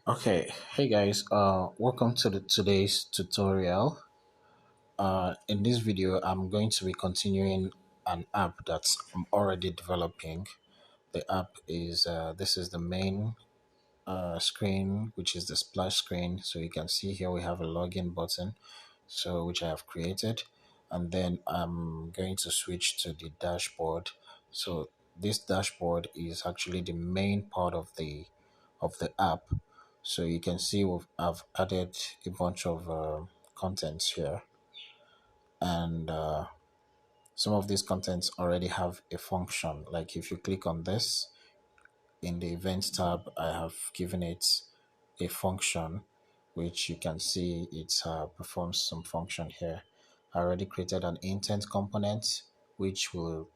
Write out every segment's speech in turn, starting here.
Okay, hey guys, welcome to today's tutorial. In this video, I'm going to be continuing an app that I'm already developing. The app is this is the main screen, which is the splash screen. So you can see here we have a login button, so which I have created, and then I'm going to switch to the dashboard. So this dashboard is actually the main part of the app. So you can see I've added a bunch of contents here, and some of these contents already have a function. Like if you click on this in the events tab, I have given it a function, which you can see it performs some function here. I already created an intent component, which will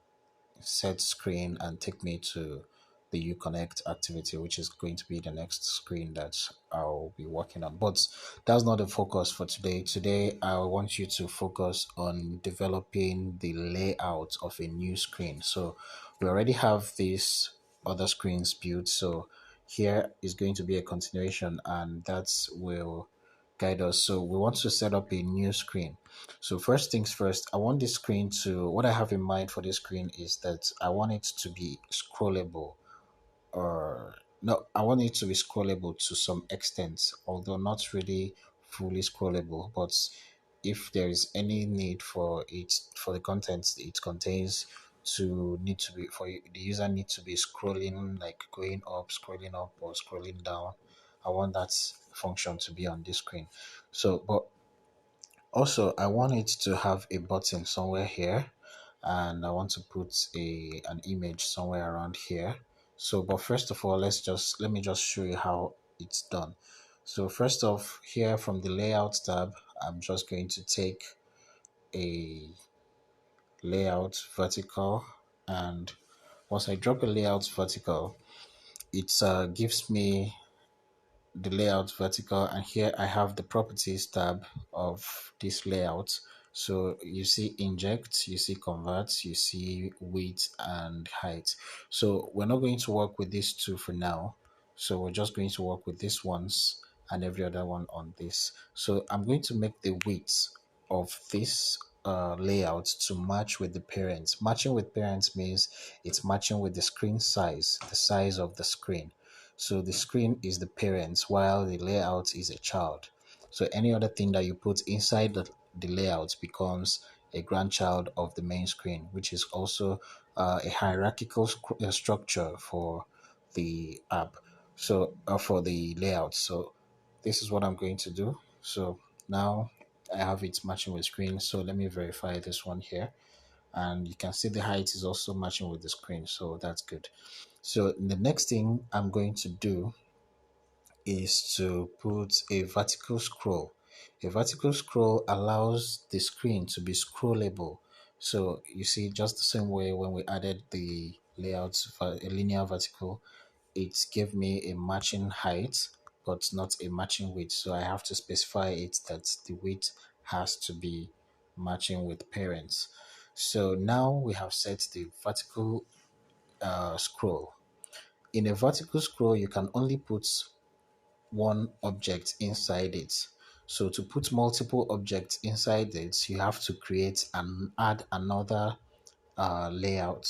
set screen and take me to the Uconnect activity, which is going to be the next screen that I'll be working on. But that's not the focus for today. Today, I want you to focus on developing the layout of a new screen. So we already have these other screens built. So here is going to be a continuation, and that will guide us. So we want to set up a new screen. So first things first, I want this screen to, what I have in mind for this screen is that I want it to be scrollable, or no, I want it to be scrollable to some extent, although not really fully scrollable. But if there is any need for it, for the content it contains to need to be, for the user need to be scrolling, like going up, scrolling up, or scrolling down, I want that function to be on this screen. So, but also, I want it to have a button somewhere here, and I want to put an image somewhere around here. So, but first of all, let me just show you how it's done. So first off, here from the layout tab, I'm just going to take a layout vertical, and once I drop a layout vertical, it gives me the layout vertical, and here I have the properties tab of this layout. So you see inject, you see convert, you see width and height. So we're not going to work with these two for now, so we're just going to work with these ones and every other one on this. So I'm going to make the width of this layout to match with the parents. Matching with parents means it's matching with the screen size, the size of the screen. So the screen is the parent while the layout is a child. So any other thing that you put inside the layout becomes a grandchild of the main screen, which is also a hierarchical structure for the app. So for the layout. So this is what I'm going to do. So now I have it matching with screen. So let me verify this one here. And you can see the height is also matching with the screen. So that's good. So the next thing I'm going to do is to put a vertical scroll. A vertical scroll allows the screen to be scrollable. So you see, just the same way when we added the layout for a linear vertical, it gave me a matching height, but not a matching width. So I have to specify it that the width has to be matching with parents. So now we have set the vertical scroll. In a vertical scroll, you can only put one object inside it. So to put multiple objects inside it, you have to create and add another layout,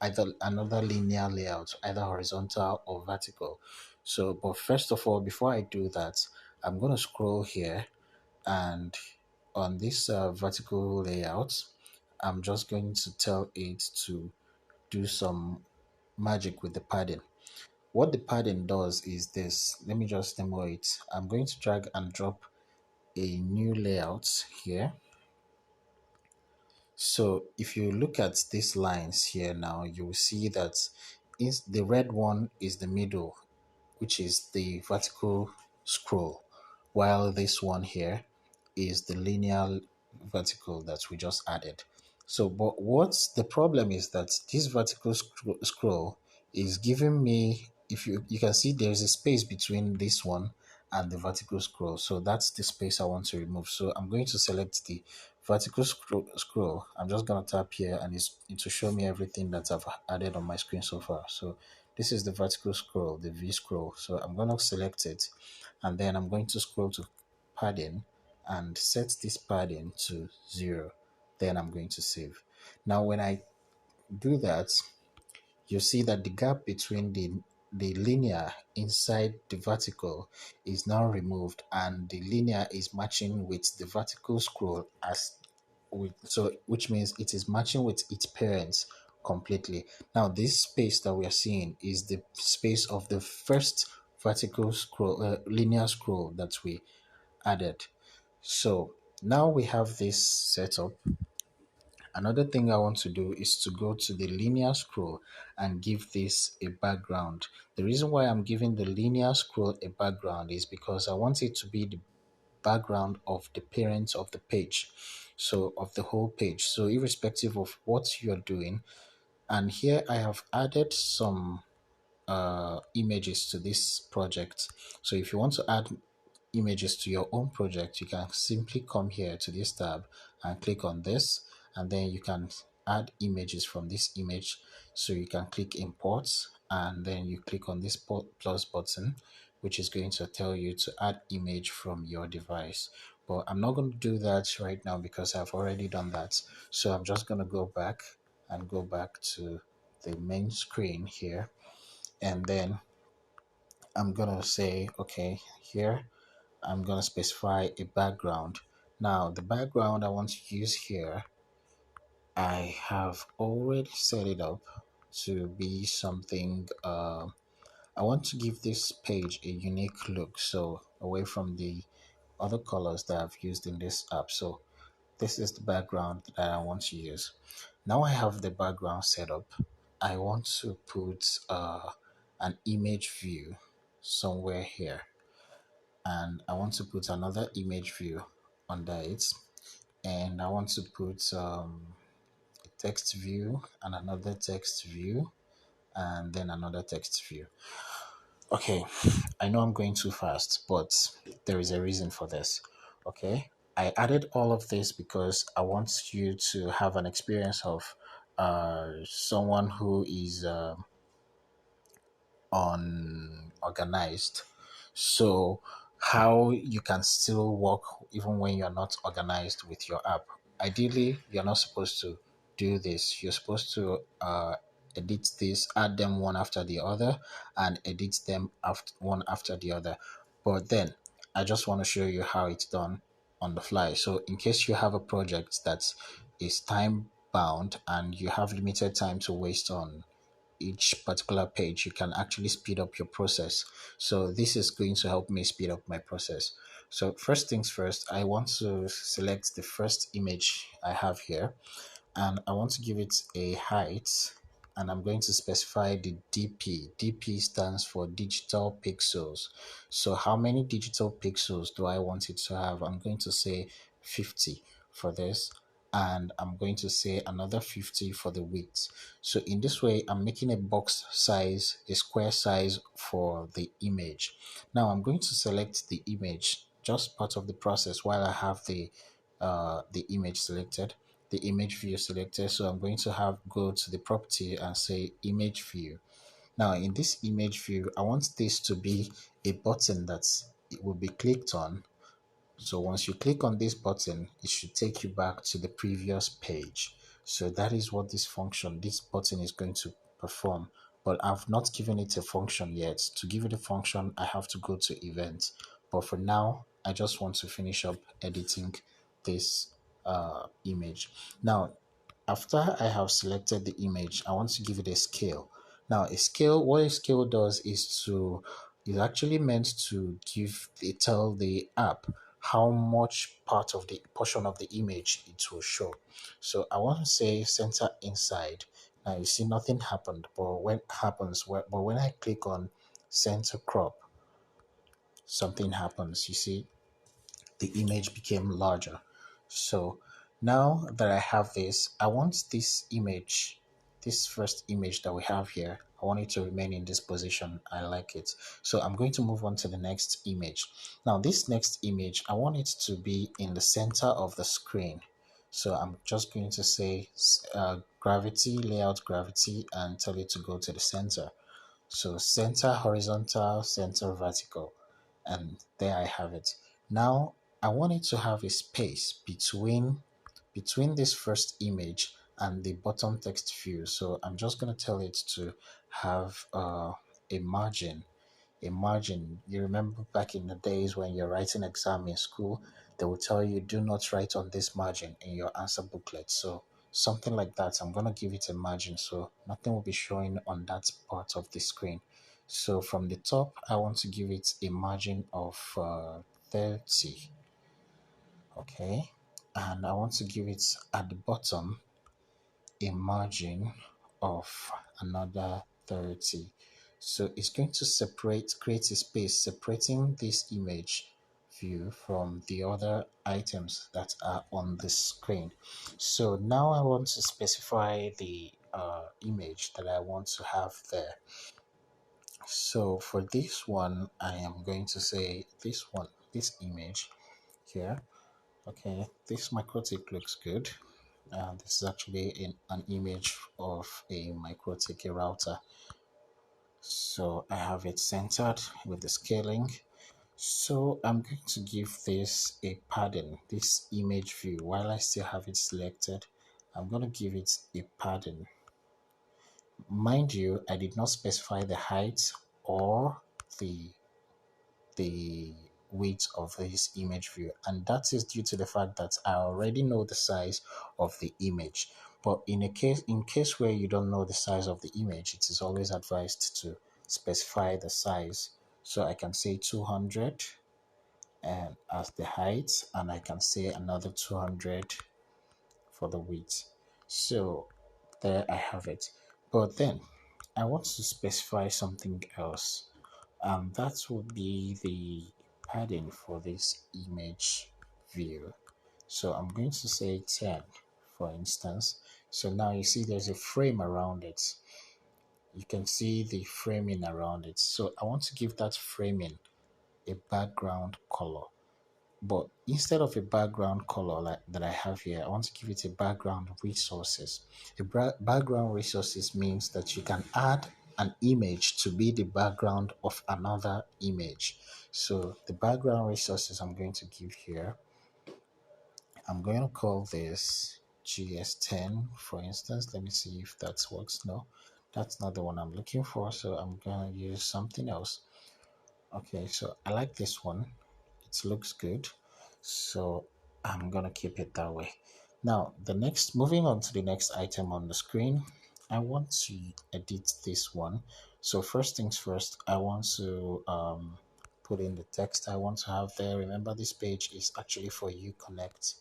either another linear layout, either horizontal or vertical. So, but first of all, before I do that, I'm going to scroll here, and on this vertical layout, I'm just going to tell it to do some magic with the padding. What the padding does is this. Let me just demo it. I'm going to drag and drop a new layout here. So if you look at these lines here now, you will see that the red one is the middle, which is the vertical scroll, while this one here is the linear vertical that we just added. So, but what's the problem is that this vertical scroll is giving me, if you can see there's a space between this one and the vertical scroll. So that's the space I want to remove. So I'm going to select the vertical scroll. I'm just going to tap here, and it will show me everything that I've added on my screen so far. So This is the vertical scroll, the V scroll. So I'm going to select it, and then I'm going to scroll to padding and set this padding to 0. Then I'm going to save. Now when I do that, you see that the gap between the linear inside the vertical is now removed, and the linear is matching with the vertical scroll as with, so which means it is matching with its parents completely. Now this space that we are seeing is the space of the first vertical scroll, linear scroll that we added. So now we have this setup. Another thing I want to do is to go to the linear scroll and give this a background. The reason why I'm giving the linear scroll a background is because I want it to be the background of the parent of the page, so of the whole page. So irrespective of what you're doing, and here I have added some images to this project. So if you want to add images to your own project, you can simply come here to this tab and click on this, and then you can add images from this image. So you can click import, and then you click on this plus button, which is going to tell you to add image from your device. But I'm not going to do that right now because I've already done that. So I'm just going to go back and go back to the main screen here, and then I'm gonna say, okay, here I'm gonna specify a background. Now the background I want to use here, I have already set it up to be something. I want to give this page a unique look, so away from the other colors that I've used in this app. So this is the background that I want to use. Now I have the background set up. I want to put an image view somewhere here, and I want to put another image view under it, and I want to put a text view and another text view, and then another text view. Okay, I know I'm going too fast, but there is a reason for this. Okay, I added all of this because I want you to have an experience of someone who is unorganized. So how you can still work even when you're not organized with your app. Ideally, you're not supposed to do this. You're supposed to edit this, add them one after the other, and edit them after one after the other. But then I just want to show you how it's done on the fly. So in case you have a project that is time bound and you have limited time to waste on each particular page, you can actually speed up your process. So this is going to help me speed up my process. So first things first, I want to select the first image I have here, and I want to give it a height, and I'm going to specify the DP. DP stands for digital pixels. So how many digital pixels do I want it to have? I'm going to say 50 for this, and I'm going to say another 50 for the width. So in this way, I'm making a box size, a square size for the image. Now I'm going to select the image, just part of the process while I have the image selected, the image view selected. So I'm going to have go to the property and say image view. Now in this image view, I want this to be a button that it will be clicked on. So once you click on this button, it should take you back to the previous page. So that is what this button is going to perform. But I've not given it a function yet. To give it a function, I have to go to events. But for now, I just want to finish up editing this image. Now, after I have selected the image, I want to give it a scale. Now, what a scale does is actually meant to tell the app how much part of the portion of the image it will show. So I want to say center inside. Now you see nothing happened, but when I click on center crop, something happens. You see the image became larger. So now that I have this, I want this image, this first image that we have here, I want it to remain in this position. I like it. So I'm going to move on to the next image. Now this next image, I want it to be in the center of the screen. So I'm just going to say gravity, layout gravity, and tell it to go to the center. So center horizontal, center vertical, and there I have it. Now I want it to have a space between this first image and the bottom text view. So I'm just going to tell it to have a margin. A margin. You remember back in the days when you're writing exam in school, they will tell you do not write on this margin in your answer booklet. So something like that. I'm going to give it a margin so nothing will be showing on that part of the screen. So from the top, I want to give it a margin of 30. Okay, and I want to give it at the bottom a margin of another 30. So it's going to create a space separating this image view from the other items that are on the screen. So now I want to specify the image that I want to have there. So for this one, I am going to say this image here. Okay, this microtik looks good. This is actually an image of a microtik router. So I have it centered with the scaling. So I'm going to give this a padding, this image view. While I still have it selected, I'm going to give it a padding. Mind you, I did not specify the height or the the width of this image view, and that is due to the fact that I already know the size of the image. But in case where you don't know the size of the image, it is always advised to specify the size. So I can say 200 and as the height, and I can say another 200 for the width. So there I have it. But then I want to specify something else. That would be the padding for this image view. So I'm going to say 10, for instance. So now you see there's a frame around it. You can see the framing around it. So I want to give that framing a background color. But instead of a background color like that I have here, I want to give it a background resources. Background resources means that you can add an image to be the background of another image. So the background resources I'm going to give here, I'm going to call this GS10, for instance. Let me see if that works. No, that's not the one I'm looking for. So I'm going to use something else. Okay, so I like this one. It looks good. So I'm gonna keep it that way. Now, moving on to the next item on the screen, I want to edit this one. So first things first, I want to put in the text I want to have there. Remember, this page is actually for Uconnect.